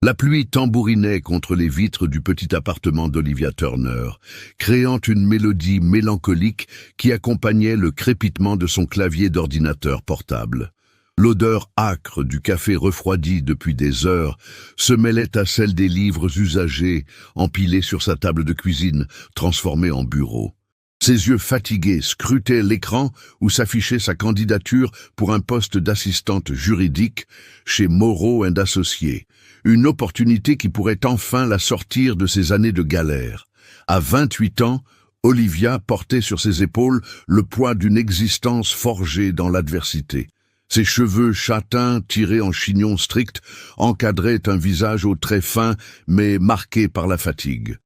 La pluie tambourinait contre les vitres du petit appartement d'Olivia Turner, créant une mélodie mélancolique qui accompagnait le crépitement de son clavier d'ordinateur portable. L'odeur âcre du café refroidi depuis des heures se mêlait à celle des livres usagés, empilés sur sa table de cuisine, transformée en bureau. Ses yeux fatigués scrutaient l'écran où s'affichait sa candidature pour un poste d'assistante juridique chez Moreau & Associés, une opportunité qui pourrait enfin la sortir de ses années de galère. À 28 ans, Olivia portait sur ses épaules le poids d'une existence forgée dans l'adversité. Ses cheveux châtains, tirés en chignon strict, encadraient un visage aux traits fins mais marqué par la fatigue.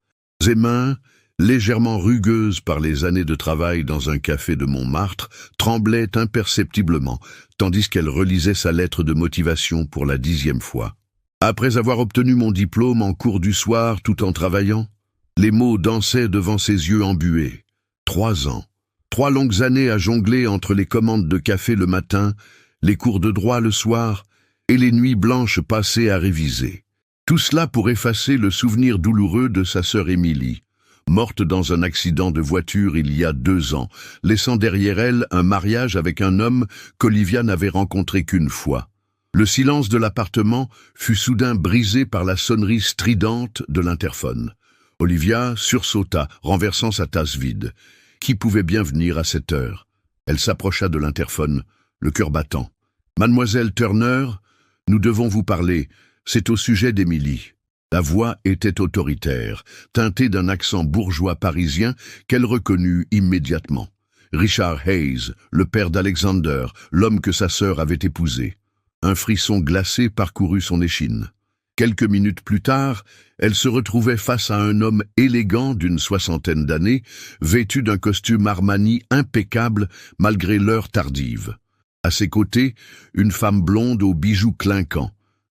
Ses mains, légèrement rugueuses par les années de travail dans un café de Montmartre, tremblaient imperceptiblement, tandis qu'elle relisait sa lettre de motivation pour la 10e fois. Après avoir obtenu mon diplôme en cours du soir tout en travaillant, les mots dansaient devant ses yeux embués. 3 ans. 3 longues années à jongler entre les commandes de café le matin, les cours de droit le soir et les nuits blanches passées à réviser. Tout cela pour effacer le souvenir douloureux de sa sœur Émilie, morte dans un accident de voiture il y a 2 ans, laissant derrière elle un mariage avec un homme qu'Olivia n'avait rencontré qu'une fois. Le silence de l'appartement fut soudain brisé par la sonnerie stridente de l'interphone. Olivia sursauta, renversant sa tasse vide. Qui pouvait bien venir à cette heure? Elle s'approcha de l'interphone, le cœur battant. « Mademoiselle Turner, nous devons vous parler. C'est au sujet d'Émilie. » La voix était autoritaire, teintée d'un accent bourgeois parisien qu'elle reconnut immédiatement. Richard Hayes, le père d'Alexander, l'homme que sa sœur avait épousé. Un frisson glacé parcourut son échine. Quelques minutes plus tard, elle se retrouvait face à un homme élégant d'une 60aine d'années, vêtu d'un costume Armani impeccable malgré l'heure tardive. À ses côtés, une femme blonde aux bijoux clinquants,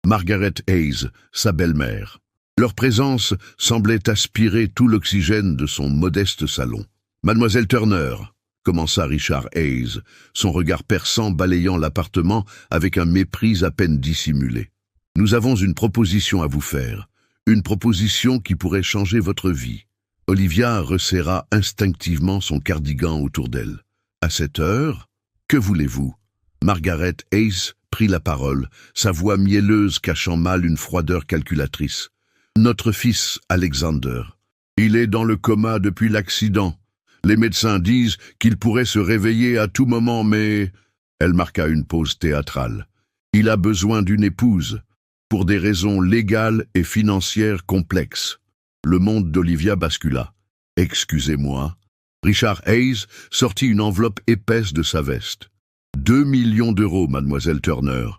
Margaret Hayes, sa belle-mère. Leur présence semblait aspirer tout l'oxygène de son modeste salon. « Mademoiselle Turner », commença Richard Hayes, son regard perçant balayant l'appartement avec un mépris à peine dissimulé. « Nous avons une proposition à vous faire, une proposition qui pourrait changer votre vie. » Olivia resserra instinctivement son cardigan autour d'elle. « À cette heure, que voulez-vous » Margaret Hayes prit la parole, sa voix mielleuse cachant mal une froideur calculatrice. « Notre fils, Alexander. Il est dans le coma depuis l'accident. Les médecins disent qu'il pourrait se réveiller à tout moment, mais... » Elle marqua une pause théâtrale. « Il a besoin d'une épouse, pour des raisons légales et financières complexes. » Le monde d'Olivia bascula. « Excusez-moi. » Richard Hayes sortit une enveloppe épaisse de sa veste. 2 millions d'euros, mademoiselle Turner,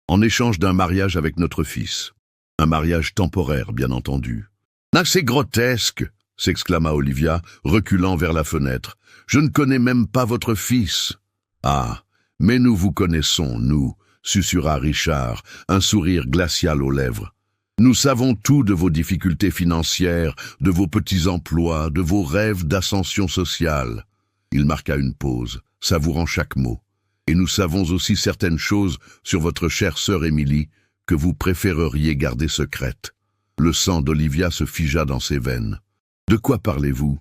en échange d'un mariage avec notre fils. Un mariage temporaire, bien entendu. « Ah, c'est grotesque !» s'exclama Olivia, reculant vers la fenêtre. « Je ne connais même pas votre fils. »« Ah, mais nous vous connaissons, nous, » susurra Richard, un sourire glacial aux lèvres. « Nous savons tout de vos difficultés financières, de vos petits emplois, de vos rêves d'ascension sociale. » Il marqua une pause, savourant chaque mot. « Et nous savons aussi certaines choses sur votre chère sœur Émilie que vous préféreriez garder secrètes. » Le sang d'Olivia se figea dans ses veines. « De quoi parlez-vous ?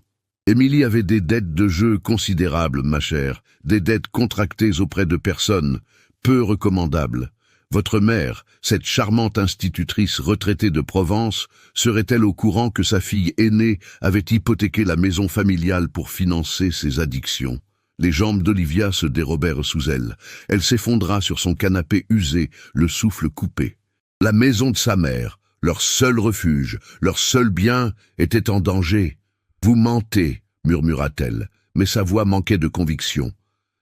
Émilie avait des dettes de jeu considérables, ma chère, des dettes contractées auprès de personnes, peu recommandables. Votre mère, cette charmante institutrice retraitée de Provence, serait-elle au courant que sa fille aînée avait hypothéqué la maison familiale pour financer ses addictions ? » Les jambes d'Olivia se dérobèrent sous elle. Elle s'effondra sur son canapé usé, le souffle coupé. La maison de sa mère, leur seul refuge, leur seul bien, était en danger. « Vous mentez », murmura-t-elle, mais sa voix manquait de conviction.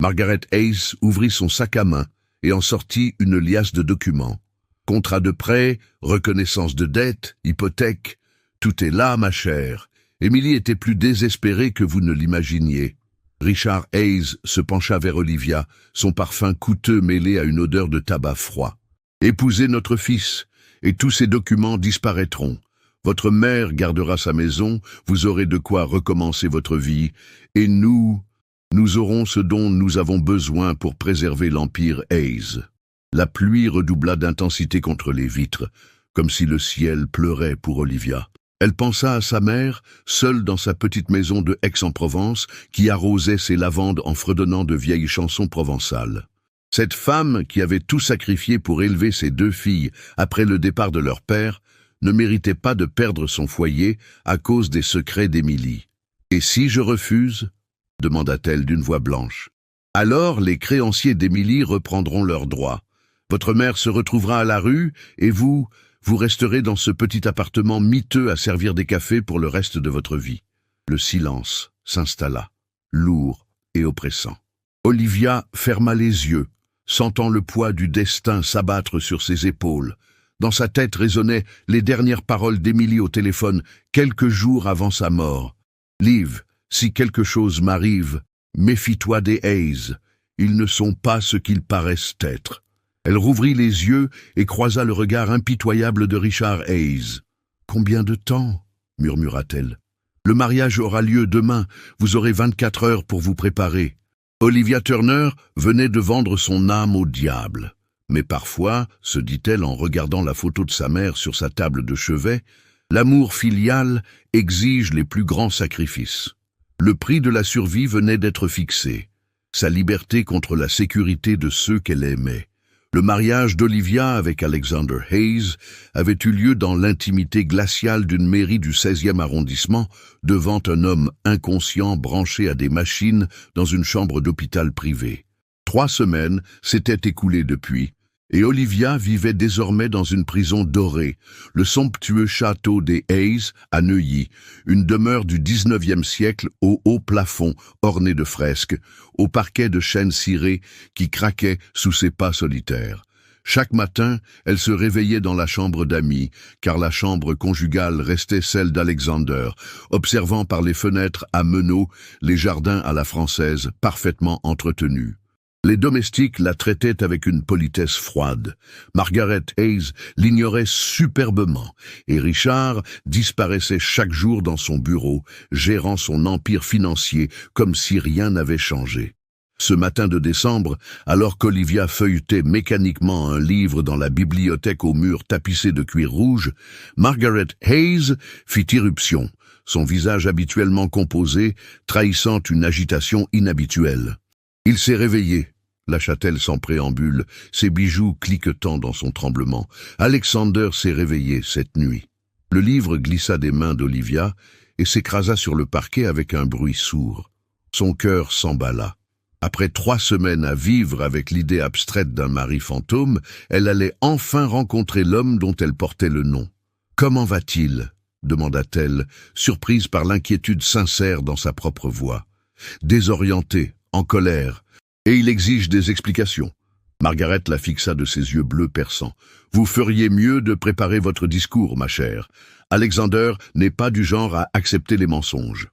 Margaret Hayes ouvrit son sac à main et en sortit une liasse de documents. Contrat de prêt, reconnaissance de dette, hypothèque, tout est là, ma chère. Émilie était plus désespérée que vous ne l'imaginiez. Richard Hayes se pencha vers Olivia, son parfum coûteux mêlé à une odeur de tabac froid. « Épousez notre fils, et tous ces documents disparaîtront. Votre mère gardera sa maison, vous aurez de quoi recommencer votre vie, et nous aurons ce dont nous avons besoin pour préserver l'empire Hayes. » La pluie redoubla d'intensité contre les vitres, comme si le ciel pleurait pour Olivia. Elle pensa à sa mère, seule dans sa petite maison de Aix-en-Provence, qui arrosait ses lavandes en fredonnant de vieilles chansons provençales. Cette femme, qui avait tout sacrifié pour élever ses 2 filles après le départ de leur père, ne méritait pas de perdre son foyer à cause des secrets d'Émilie. « Et si je refuse ?» demanda-t-elle d'une voix blanche. « Alors les créanciers d'Émilie reprendront leurs droits. Votre mère se retrouvera à la rue, et vous resterez dans ce petit appartement miteux à servir des cafés pour le reste de votre vie. » Le silence s'installa, lourd et oppressant. Olivia ferma les yeux, sentant le poids du destin s'abattre sur ses épaules. Dans sa tête résonnaient les dernières paroles d'Émilie au téléphone, quelques jours avant sa mort. « Liv, si quelque chose m'arrive, méfie-toi des Hayes. Ils ne sont pas ce qu'ils paraissent être. » Elle rouvrit les yeux et croisa le regard impitoyable de Richard Hayes. « Combien de temps ?» murmura-t-elle. « Le mariage aura lieu demain, vous aurez 24 heures pour vous préparer. » Olivia Turner venait de vendre son âme au diable. Mais parfois, se dit-elle en regardant la photo de sa mère sur sa table de chevet, l'amour filial exige les plus grands sacrifices. Le prix de la survie venait d'être fixé, sa liberté contre la sécurité de ceux qu'elle aimait. Le mariage d'Olivia avec Alexander Hayes avait eu lieu dans l'intimité glaciale d'une mairie du 16e arrondissement, devant un homme inconscient branché à des machines dans une chambre d'hôpital privé. 3 semaines s'étaient écoulées depuis, et Olivia vivait désormais dans une prison dorée, le somptueux château des Hayes à Neuilly, une demeure du 19e siècle au haut plafond orné de fresques, au parquet de chêne ciré qui craquait sous ses pas solitaires. Chaque matin, elle se réveillait dans la chambre d'amis, car la chambre conjugale restait celle d'Alexander, observant par les fenêtres à meneaux les jardins à la française parfaitement entretenus. Les domestiques la traitaient avec une politesse froide. Margaret Hayes l'ignorait superbement, et Richard disparaissait chaque jour dans son bureau, gérant son empire financier comme si rien n'avait changé. Ce matin de décembre, alors qu'Olivia feuilletait mécaniquement un livre dans la bibliothèque aux murs tapissés de cuir rouge, Margaret Hayes fit irruption, son visage habituellement composé trahissant une agitation inhabituelle. « Il s'est réveillé », lâcha-t-elle sans préambule, ses bijoux cliquetant dans son tremblement. « Alexander s'est réveillé cette nuit. » Le livre glissa des mains d'Olivia et s'écrasa sur le parquet avec un bruit sourd. Son cœur s'emballa. Après 3 semaines à vivre avec l'idée abstraite d'un mari fantôme, elle allait enfin rencontrer l'homme dont elle portait le nom. « Comment va-t-il » demanda-t-elle, surprise par l'inquiétude sincère dans sa propre voix. Désorientée, en colère, et il exige des explications. Margaret la fixa de ses yeux bleus perçants. « Vous feriez mieux de préparer votre discours, ma chère. Alexander n'est pas du genre à accepter les mensonges. »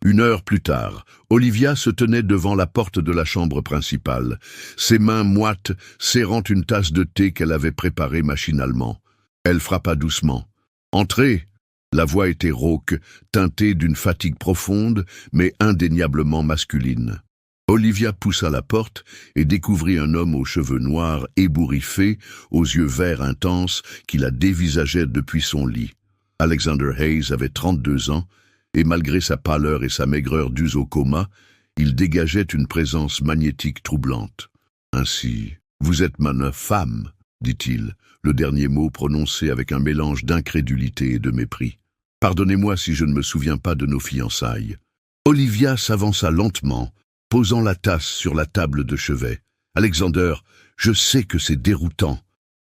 1 heure plus tard, Olivia se tenait devant la porte de la chambre principale, ses mains moites serrant une tasse de thé qu'elle avait préparée machinalement. Elle frappa doucement. « Entrez !» La voix était rauque, teintée d'une fatigue profonde, mais indéniablement masculine. Olivia poussa la porte et découvrit un homme aux cheveux noirs ébouriffés, aux yeux verts intenses, qui la dévisageait depuis son lit. Alexander Hayes avait 32 ans, et malgré sa pâleur et sa maigreur dues au coma, il dégageait une présence magnétique troublante. « Ainsi, vous êtes ma femme, » dit-il, le dernier mot prononcé avec un mélange d'incrédulité et de mépris. « Pardonnez-moi si je ne me souviens pas de nos fiançailles. » Olivia s'avança lentement, posant la tasse sur la table de chevet. « Alexander, je sais que c'est déroutant. »«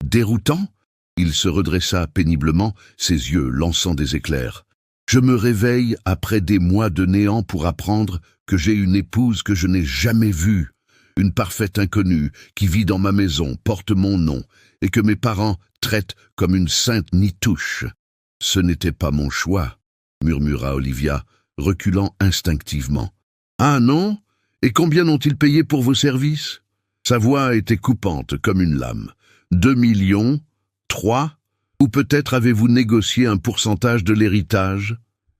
Déroutant ?» Il se redressa péniblement, ses yeux lançant des éclairs. « Je me réveille après des mois de néant pour apprendre que j'ai une épouse que je n'ai jamais vue, une parfaite inconnue qui vit dans ma maison, porte mon nom, et que mes parents traitent comme une sainte nitouche. »« Ce n'était pas mon choix, » murmura Olivia, reculant instinctivement. « Ah non ? Et combien ont-ils payé pour vos services ?» Sa voix était coupante comme une lame. 2 millions 3 Ou peut-être avez-vous négocié un pourcentage de l'héritage ?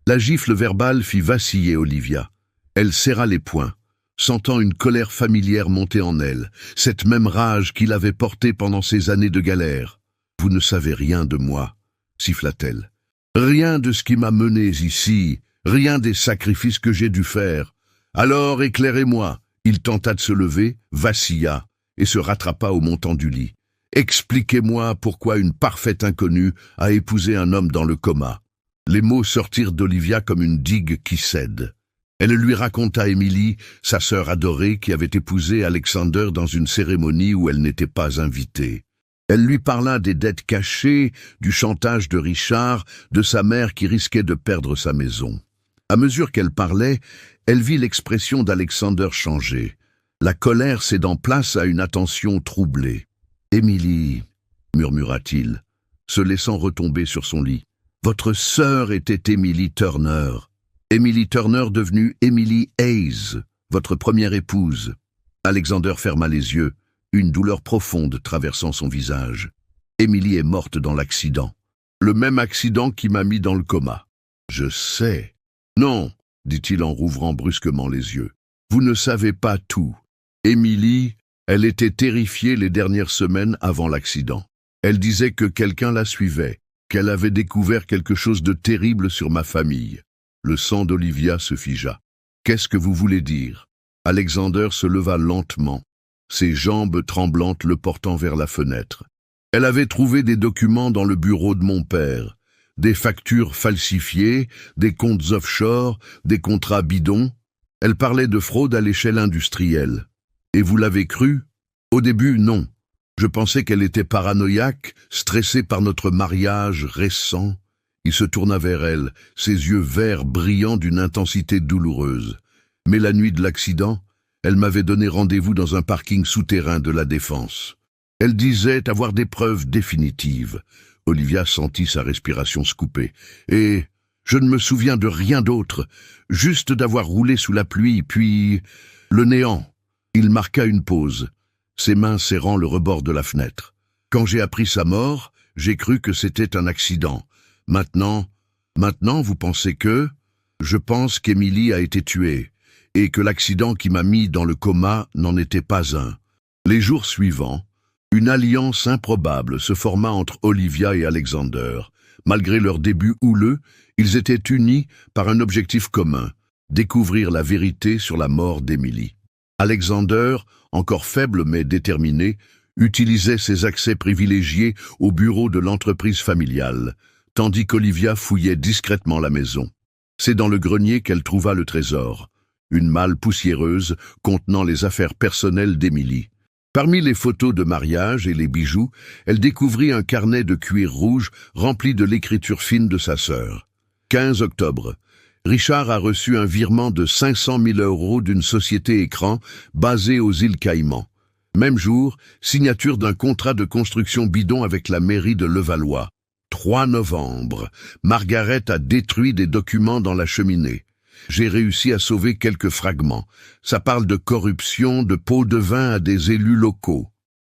La gifle verbale fit vaciller Olivia. Elle serra les poings, sentant une colère familière monter en elle, cette même rage qu'il avait portée pendant ces années de galère. « Vous ne savez rien de moi, » siffla-t-elle. Rien de ce qui m'a mené ici, rien des sacrifices que j'ai dû faire. Alors éclairez-moi. Il tenta de se lever, vacilla, et se rattrapa au montant du lit. Expliquez-moi pourquoi une parfaite inconnue a épousé un homme dans le coma. Les mots sortirent d'Olivia comme une digue qui cède. Elle lui raconta Emily, sa sœur adorée, qui avait épousé Alexander dans une cérémonie où elle n'était pas invitée. Elle lui parla des dettes cachées, du chantage de Richard, de sa mère qui risquait de perdre sa maison. À mesure qu'elle parlait, elle vit l'expression d'Alexander changer. La colère cédant place à une attention troublée. « Emily, murmura-t-il, se laissant retomber sur son lit. Votre sœur était Emily Turner. Emily Turner devenue Emily Hayes, votre première épouse. » Alexander ferma les yeux, une douleur profonde traversant son visage. Emily est morte dans l'accident. Le même accident qui m'a mis dans le coma. Je sais. Non, dit-il en rouvrant brusquement les yeux. Vous ne savez pas tout. Emily, elle était terrifiée les dernières semaines avant l'accident. Elle disait que quelqu'un la suivait, qu'elle avait découvert quelque chose de terrible sur ma famille. Le sang d'Olivia se figea. Qu'est-ce que vous voulez dire? Alexander se leva lentement, ses jambes tremblantes le portant vers la fenêtre. Elle avait trouvé des documents dans le bureau de mon père. Des factures falsifiées, des comptes offshore, des contrats bidons. Elle parlait de fraude à l'échelle industrielle. Et vous l'avez cru? Au début, non. Je pensais qu'elle était paranoïaque, stressée par notre mariage récent. Il se tourna vers elle, ses yeux verts brillants d'une intensité douloureuse. Mais la nuit de l'accident, elle m'avait donné rendez-vous dans un parking souterrain de la Défense. Elle disait avoir des preuves définitives. Olivia sentit sa respiration se couper. Et je ne me souviens de rien d'autre, juste d'avoir roulé sous la pluie, puis le néant. Il marqua une pause, ses mains serrant le rebord de la fenêtre. Quand j'ai appris sa mort, j'ai cru que c'était un accident. Maintenant, vous pensez que... Je pense qu'Emily a été tuée, et que l'accident qui m'a mis dans le coma n'en était pas un. Les jours suivants, une alliance improbable se forma entre Olivia et Alexander. Malgré leur début houleux, ils étaient unis par un objectif commun, découvrir la vérité sur la mort d'Emily. Alexander, encore faible mais déterminé, utilisait ses accès privilégiés au bureau de l'entreprise familiale, tandis qu'Olivia fouillait discrètement la maison. C'est dans le grenier qu'elle trouva le trésor, une malle poussiéreuse contenant les affaires personnelles d'Emily. Parmi les photos de mariage et les bijoux, elle découvrit un carnet de cuir rouge rempli de l'écriture fine de sa sœur. 15 octobre. Richard a reçu un virement de 500 000 € d'une société écran basée aux îles Caïmans. Même jour, signature d'un contrat de construction bidon avec la mairie de Levallois. 3 novembre. Margaret a détruit des documents dans la cheminée. J'ai réussi à sauver quelques fragments. Ça parle de corruption, de pots de vin à des élus locaux.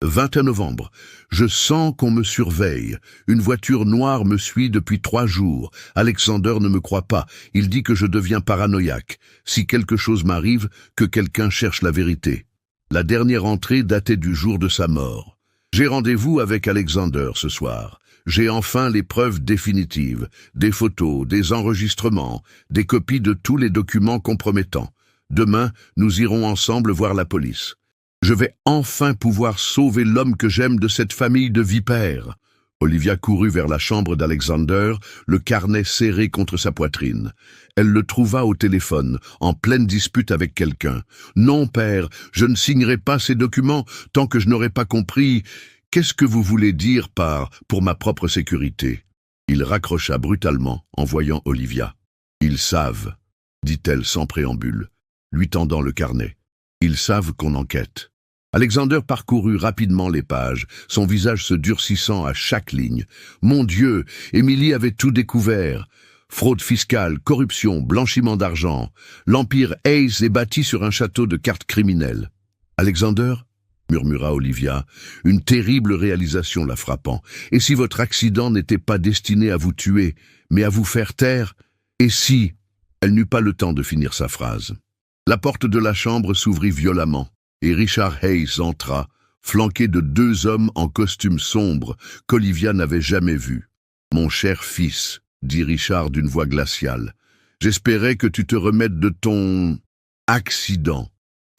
21 novembre. Je sens qu'on me surveille. Une voiture noire me suit depuis 3 jours. Alexander ne me croit pas. Il dit que je deviens paranoïaque. Si quelque chose m'arrive, que quelqu'un cherche la vérité. La dernière entrée datait du jour de sa mort. J'ai rendez-vous avec Alexander ce soir. J'ai enfin les preuves définitives, des photos, des enregistrements, des copies de tous les documents compromettants. Demain, nous irons ensemble voir la police. Je vais enfin pouvoir sauver l'homme que j'aime de cette famille de vipères. Olivia courut vers la chambre d'Alexander, le carnet serré contre sa poitrine. Elle le trouva au téléphone, en pleine dispute avec quelqu'un. « Non, père, je ne signerai pas ces documents tant que je n'aurai pas compris... » « Qu'est-ce que vous voulez dire par « pour ma propre sécurité » Il raccrocha brutalement en voyant Olivia. « Ils savent, » dit-elle sans préambule, lui tendant le carnet. « Ils savent qu'on enquête. » Alexander parcourut rapidement les pages, son visage se durcissant à chaque ligne. Mon Dieu, Emily avait tout découvert. Fraude fiscale, corruption, blanchiment d'argent. L'empire Hayes est bâti sur un château de cartes criminelles. Alexander, murmura Olivia, une terrible réalisation la frappant. Et si votre accident n'était pas destiné à vous tuer, mais à vous faire taire? Et si... Elle n'eut pas le temps de finir sa phrase. La porte de la chambre s'ouvrit violemment, et Richard Hayes entra, flanqué de 2 hommes en costume sombre qu'Olivia n'avait jamais vus. Mon cher fils, dit Richard d'une voix glaciale, j'espérais que tu te remettes de ton accident,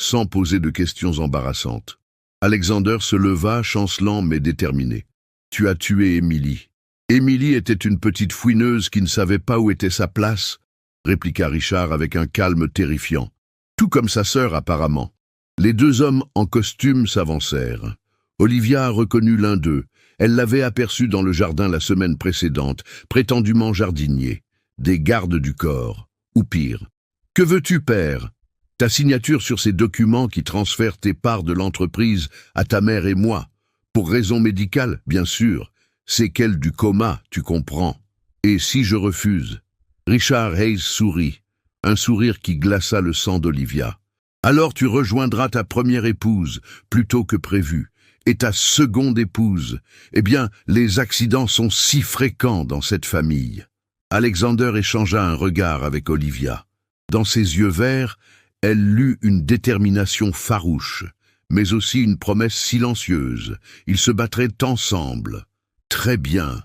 sans poser de questions embarrassantes. Alexander se leva, chancelant mais déterminé. Tu as tué Émilie. Émilie était une petite fouineuse qui ne savait pas où était sa place, répliqua Richard avec un calme terrifiant. Tout comme sa sœur apparemment. Les deux hommes en costume s'avancèrent. Olivia a reconnu l'un d'eux. Elle l'avait aperçu dans le jardin la semaine précédente, prétendument jardinier. Des gardes du corps. Ou pire. Que veux-tu, père? Ta signature sur ces documents qui transfèrent tes parts de l'entreprise à ta mère et moi. Pour raison médicale, bien sûr. C'est qu'elle du coma, tu comprends. Et si je refuse? Richard Hayes sourit, un sourire qui glaça le sang d'Olivia. Alors tu rejoindras ta première épouse, plus tôt que prévu, et ta seconde épouse. Eh bien, les accidents sont si fréquents dans cette famille. Alexander échangea un regard avec Olivia. Dans ses yeux verts, elle lut une détermination farouche, mais aussi une promesse silencieuse. Ils se battraient ensemble. Très bien,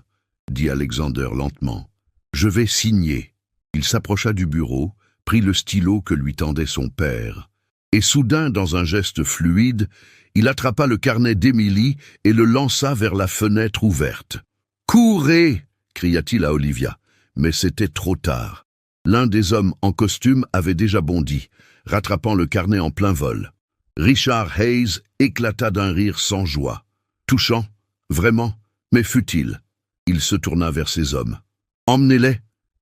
dit Alexander lentement. Je vais signer. Il s'approcha du bureau, prit le stylo que lui tendait son père. Et soudain, dans un geste fluide, il attrapa le carnet d'Émilie et le lança vers la fenêtre ouverte. « Courez !» cria-t-il à Olivia. Mais c'était trop tard. L'un des hommes en costume avait déjà bondi, rattrapant le carnet en plein vol. Richard Hayes éclata d'un rire sans joie. Touchant, vraiment, mais futile. Il se tourna vers ses hommes. « Emmenez-les.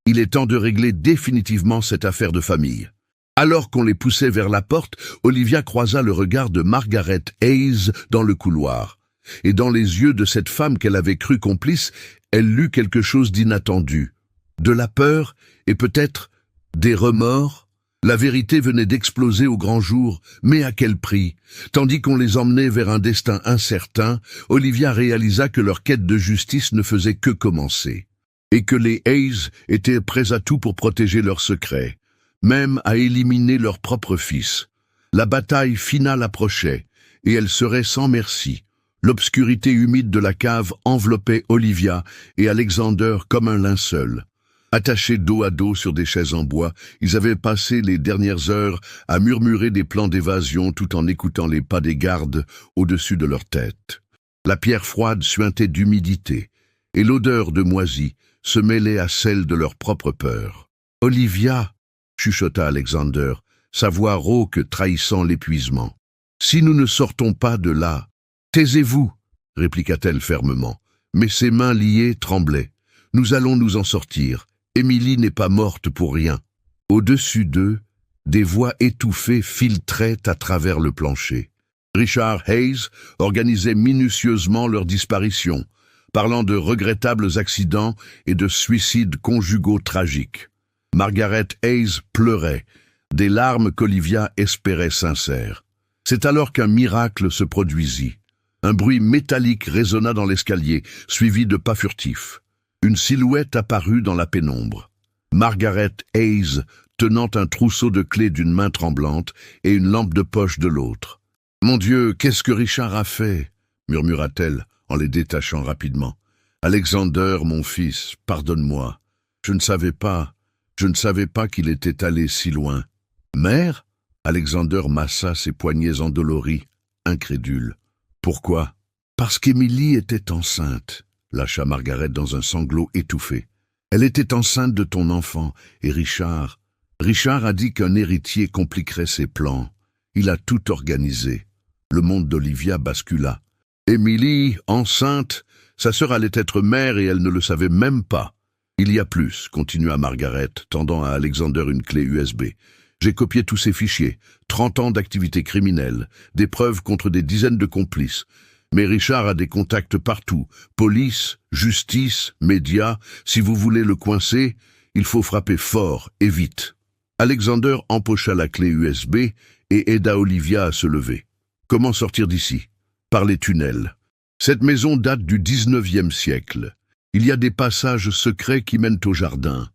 Il est temps de régler définitivement cette affaire de famille. » Alors qu'on les poussait vers la porte, Olivia croisa le regard de Margaret Hayes dans le couloir. Et dans les yeux de cette femme qu'elle avait crue complice, elle lut quelque chose d'inattendu. De la peur et peut-être des remords. La vérité venait d'exploser au grand jour, mais à quel prix? Tandis qu'on les emmenait vers un destin incertain, Olivia réalisa que leur quête de justice ne faisait que commencer. Et que les Hayes étaient prêts à tout pour protéger leur secret, même à éliminer leur propre fils. La bataille finale approchait, et elle serait sans merci. L'obscurité humide de la cave enveloppait Olivia et Alexander comme un linceul. Attachés dos à dos sur des chaises en bois, ils avaient passé les dernières heures à murmurer des plans d'évasion tout en écoutant les pas des gardes au-dessus de leur tête. La pierre froide suintait d'humidité, et l'odeur de moisi se mêlait à celle de leur propre peur. « Olivia !» chuchota Alexander, sa voix rauque trahissant l'épuisement. « Si nous ne sortons pas de là, taisez-vous !» répliqua-t-elle fermement, mais ses mains liées tremblaient. « Nous allons nous en sortir. Émilie n'est pas morte pour rien. » Au-dessus d'eux, des voix étouffées filtraient à travers le plancher. Richard Hayes organisait minutieusement leur disparition, parlant de regrettables accidents et de suicides conjugaux tragiques. Margaret Hayes pleurait, des larmes qu'Olivia espérait sincères. C'est alors qu'un miracle se produisit. Un bruit métallique résonna dans l'escalier, suivi de pas furtifs. Une silhouette apparut dans la pénombre. Margaret Hayes, tenant un trousseau de clés d'une main tremblante et une lampe de poche de l'autre. « Mon Dieu, qu'est-ce que Richard a fait ?» murmura-t-elle en les détachant rapidement. « Alexander, mon fils, pardonne-moi. Je ne savais pas qu'il était allé si loin. »« Mère ?» Alexander massa ses poignets endoloris, incrédule. « Pourquoi ?»« Parce qu'Émilie était enceinte, » lâcha Margaret dans un sanglot étouffé. « Elle était enceinte de ton enfant, et Richard a dit qu'un héritier compliquerait ses plans. Il a tout organisé. » Le monde d'Olivia bascula. Émilie, enceinte, sa sœur allait être mère et elle ne le savait même pas. « Il y a plus, » continua Margaret, tendant à Alexander une clé USB. « J'ai copié tous ces fichiers, 30 ans d'activité criminelle, des preuves contre des dizaines de complices. Mais Richard a des contacts partout, police, justice, médias. Si vous voulez le coincer, il faut frapper fort et vite. » Alexander empocha la clé USB et aida Olivia à se lever. « Comment sortir d'ici ?»« Par les tunnels. Cette maison date du 19e siècle. Il y a des passages secrets qui mènent au jardin. »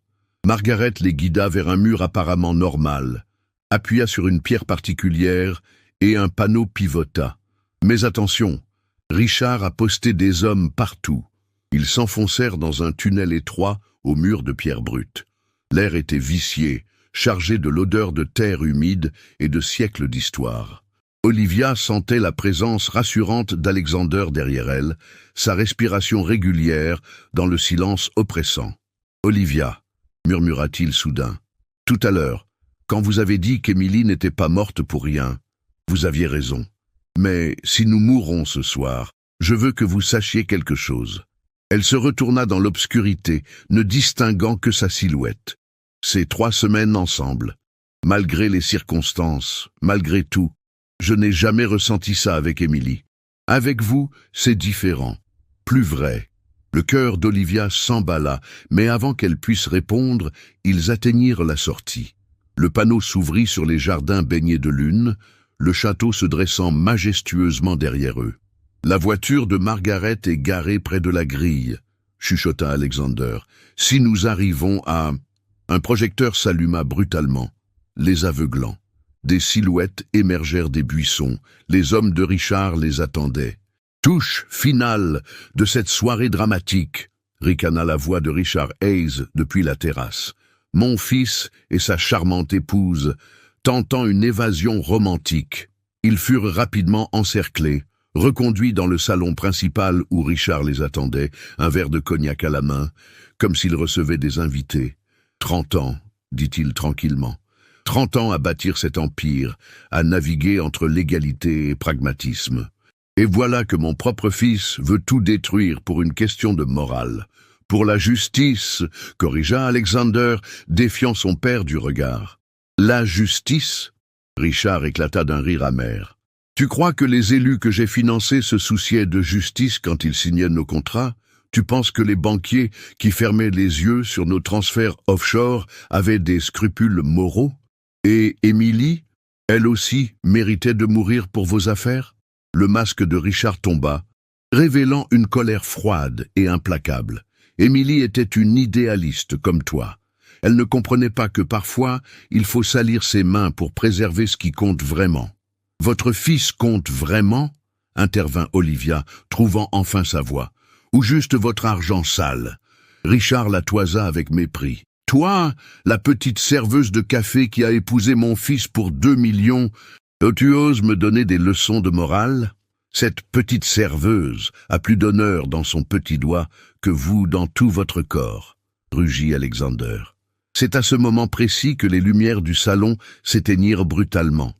Margaret les guida vers un mur apparemment normal, appuya sur une pierre particulière et un panneau pivota. « Mais attention, Richard a posté des hommes partout. Ils s'enfoncèrent dans un tunnel étroit au mur de pierre brute. L'air était vicié, chargé de l'odeur de terre humide et de siècles d'histoire. Olivia sentait la présence rassurante d'Alexander derrière elle, sa respiration régulière dans le silence oppressant. « Olivia, » murmura-t-il soudain, « tout à l'heure, quand vous avez dit qu'Émilie n'était pas morte pour rien, vous aviez raison. Mais si nous mourrons ce soir, je veux que vous sachiez quelque chose. » Elle se retourna dans l'obscurité, ne distinguant que sa silhouette. Ces 3 semaines ensemble, malgré les circonstances, malgré tout, je n'ai jamais ressenti ça avec Émilie. Avec vous, c'est différent, plus vrai. Le cœur d'Olivia s'emballa, mais avant qu'elle puisse répondre, ils atteignirent la sortie. Le panneau s'ouvrit sur les jardins baignés de lune, le château se dressant majestueusement derrière eux. La voiture de Margaret est garée près de la grille, chuchota Alexander. Si nous arrivons à... Un projecteur s'alluma brutalement, les aveuglant. Des silhouettes émergèrent des buissons. Les hommes de Richard les attendaient. Touche finale de cette soirée dramatique, ricana la voix de Richard Hayes depuis la terrasse. Mon fils et sa charmante épouse, tentant une évasion romantique. Ils furent rapidement encerclés, reconduits dans le salon principal où Richard les attendait, un verre de cognac à la main, comme s'il recevait des invités. 30 ans, dit-il tranquillement. 30 ans à bâtir cet empire, à naviguer entre légalité et pragmatisme. Et voilà que mon propre fils veut tout détruire pour une question de morale. Pour la justice, corrigea Alexander, défiant son père du regard. La justice? Richard éclata d'un rire amer. Tu crois que les élus que j'ai financés se souciaient de justice quand ils signaient nos contrats? Tu penses que les banquiers qui fermaient les yeux sur nos transferts offshore avaient des scrupules moraux? Et Émilie, elle aussi, méritait de mourir pour vos affaires? Le masque de Richard tomba, révélant une colère froide et implacable. Émilie était une idéaliste comme toi. Elle ne comprenait pas que parfois, il faut salir ses mains pour préserver ce qui compte vraiment. « Votre fils compte vraiment ?» intervint Olivia, trouvant enfin sa voix. « Ou juste votre argent sale ?» Richard la toisa avec mépris. « Toi, la petite serveuse de café qui a épousé mon fils pour 2 millions, tu oses me donner des leçons de morale? Cette petite serveuse a plus d'honneur dans son petit doigt que vous dans tout votre corps, » rugit Alexander. C'est à ce moment précis que les lumières du salon s'éteignirent brutalement.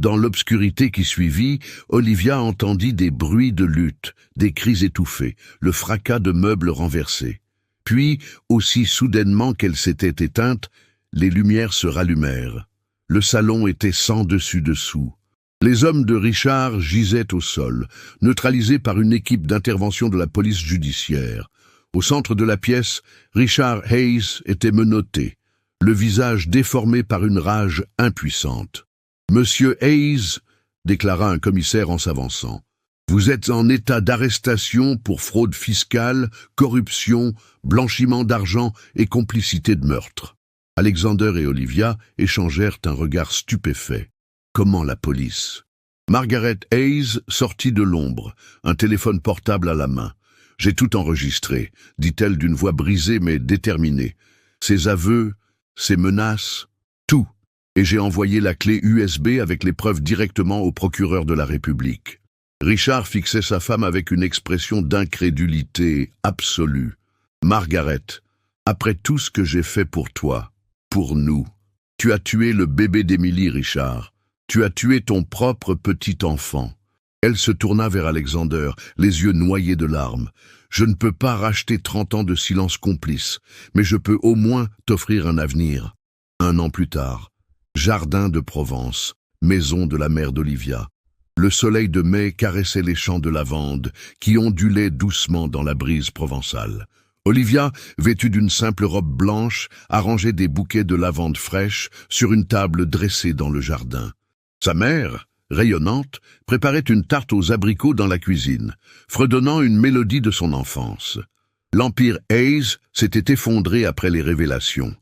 Dans l'obscurité qui suivit, Olivia entendit des bruits de lutte, des cris étouffés, le fracas de meubles renversés. Puis, aussi soudainement qu'elle s'était éteinte, les lumières se rallumèrent. Le salon était sans dessus-dessous. Les hommes de Richard gisaient au sol, neutralisés par une équipe d'intervention de la police judiciaire. Au centre de la pièce, Richard Hayes était menotté, le visage déformé par une rage impuissante. « Monsieur Hayes, » déclara un commissaire en s'avançant, « vous êtes en état d'arrestation pour fraude fiscale, corruption, blanchiment d'argent et complicité de meurtre. » Alexander et Olivia échangèrent un regard stupéfait. Comment la police? Margaret Hayes sortit de l'ombre, un téléphone portable à la main. « J'ai tout enregistré », dit-elle d'une voix brisée mais déterminée. « Ses aveux, ses menaces, tout. Et j'ai envoyé la clé USB avec les preuves directement au procureur de la République. » Richard fixait sa femme avec une expression d'incrédulité absolue. « Margaret, après tout ce que j'ai fait pour toi, pour nous, tu as tué le bébé d'Émilie, Richard. Tu as tué ton propre petit enfant. » Elle se tourna vers Alexander, les yeux noyés de larmes. « Je ne peux pas racheter 30 ans de silence complice, mais je peux au moins t'offrir un avenir. » 1 an plus tard, jardin de Provence, maison de la mère d'Olivia. Le soleil de mai caressait les champs de lavande qui ondulaient doucement dans la brise provençale. Olivia, vêtue d'une simple robe blanche, arrangeait des bouquets de lavande fraîche sur une table dressée dans le jardin. Sa mère, rayonnante, préparait une tarte aux abricots dans la cuisine, fredonnant une mélodie de son enfance. L'empire Hayes s'était effondré après les révélations.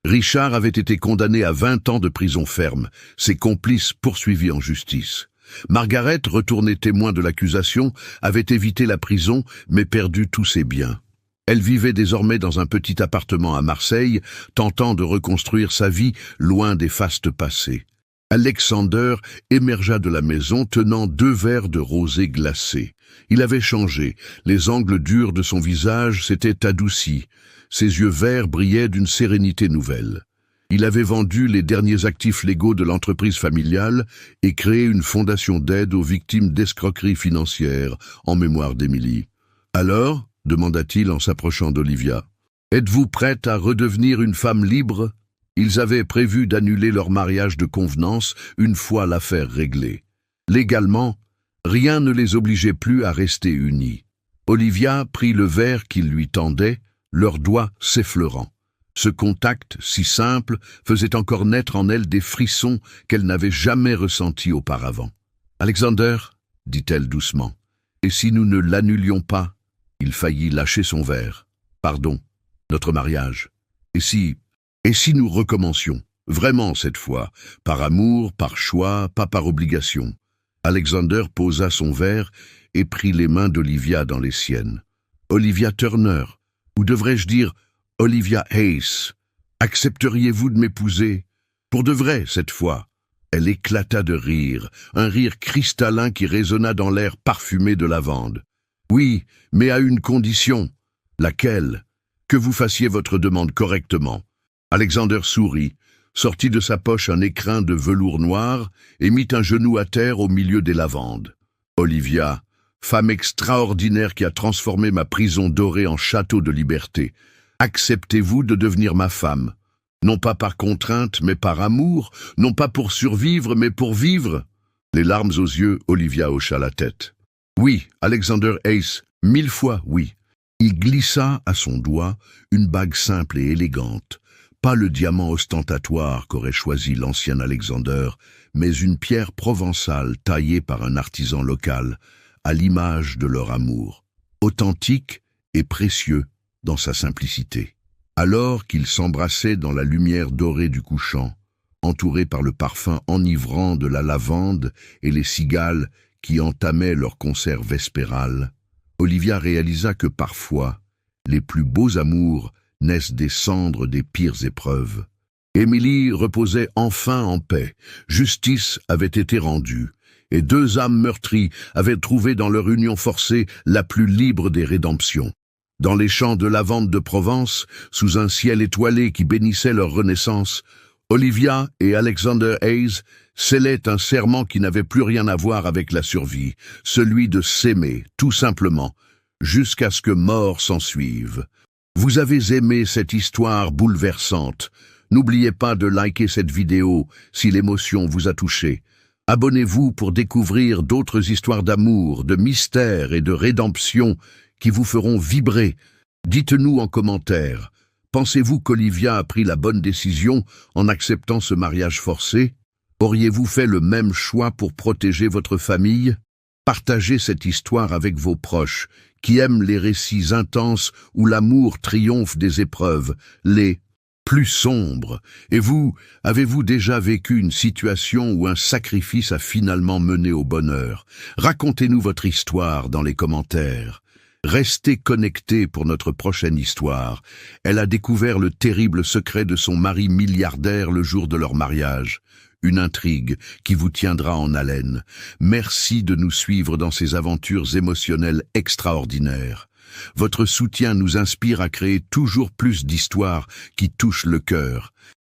Richard avait été condamné à 20 ans de prison ferme, ses complices poursuivis en justice. Margaret, retournée témoin de l'accusation, avait évité la prison mais perdu tous ses biens. Elle vivait désormais dans un petit appartement à Marseille, tentant de reconstruire sa vie loin des fastes passés. Alexander émergea de la maison tenant 2 verres de rosé glacé. Il avait changé, les angles durs de son visage s'étaient adoucis, ses yeux verts brillaient d'une sérénité nouvelle. Il avait vendu les derniers actifs légaux de l'entreprise familiale et créé une fondation d'aide aux victimes d'escroqueries financières en mémoire d'Émilie. « Alors ?» demanda-t-il en s'approchant d'Olivia. « Êtes-vous prête à redevenir une femme libre ?» Ils avaient prévu d'annuler leur mariage de convenance une fois l'affaire réglée. Légalement, rien ne les obligeait plus à rester unis. Olivia prit le verre qu'il lui tendait, leurs doigts s'effleurant. Ce contact, si simple, faisait encore naître en elle des frissons qu'elle n'avait jamais ressentis auparavant. « Alexander, dit-elle doucement, et si nous ne l'annulions pas ?» Il faillit lâcher son verre. « Pardon, notre mariage. Et si nous recommencions, vraiment cette fois, par amour, par choix, pas par obligation ?» Alexander posa son verre et prit les mains d'Olivia dans les siennes. « Olivia Turner, ou devrais-je dire Olivia Hayes, accepteriez-vous de m'épouser? Pour de vrai, cette fois ?» Elle éclata de rire, un rire cristallin qui résonna dans l'air parfumé de lavande. « Oui, mais à une condition. » « Laquelle ? Que vous fassiez votre demande correctement. » Alexander sourit, sortit de sa poche un écrin de velours noir et mit un genou à terre au milieu des lavandes. « Olivia, femme extraordinaire qui a transformé ma prison dorée en château de liberté, acceptez-vous de devenir ma femme? Non pas par contrainte, mais par amour, non pas pour survivre, mais pour vivre ?» Les larmes aux yeux, Olivia hocha la tête. « Oui, Alexander Hayes, 1000 fois oui. » Il glissa à son doigt une bague simple et élégante, pas le diamant ostentatoire qu'aurait choisi l'ancien Alexander, mais une pierre provençale taillée par un artisan local, à l'image de leur amour, authentique et précieux dans sa simplicité. Alors qu'ils s'embrassaient dans la lumière dorée du couchant, entourés par le parfum enivrant de la lavande et les cigales qui entamaient leur concert vespéral, Olivia réalisa que parfois, les plus beaux amours naissent des cendres des pires épreuves. Émilie reposait enfin en paix, justice avait été rendue, et 2 âmes meurtries avaient trouvé dans leur union forcée la plus libre des rédemptions. Dans les champs de lavande de Provence, sous un ciel étoilé qui bénissait leur renaissance, Olivia et Alexander Hayes scellaient un serment qui n'avait plus rien à voir avec la survie, celui de s'aimer, tout simplement, jusqu'à ce que mort s'ensuive. Vous avez aimé cette histoire bouleversante. N'oubliez pas de liker cette vidéo si l'émotion vous a touché. Abonnez-vous pour découvrir d'autres histoires d'amour, de mystère et de rédemption qui vous feront vibrer. Dites-nous en commentaire. Pensez-vous qu'Olivia a pris la bonne décision en acceptant ce mariage forcé? Auriez-vous fait le même choix pour protéger votre famille? Partagez cette histoire avec vos proches, qui aiment les récits intenses où l'amour triomphe des épreuves, les plus sombres. Et vous, avez-vous déjà vécu une situation où un sacrifice a finalement mené au bonheur? Racontez-nous votre histoire dans les commentaires. Restez connectés pour notre prochaine histoire. Elle a découvert le terrible secret de son mari milliardaire le jour de leur mariage. Une intrigue qui vous tiendra en haleine. Merci de nous suivre dans ces aventures émotionnelles extraordinaires. Votre soutien nous inspire à créer toujours plus d'histoires qui touchent le cœur.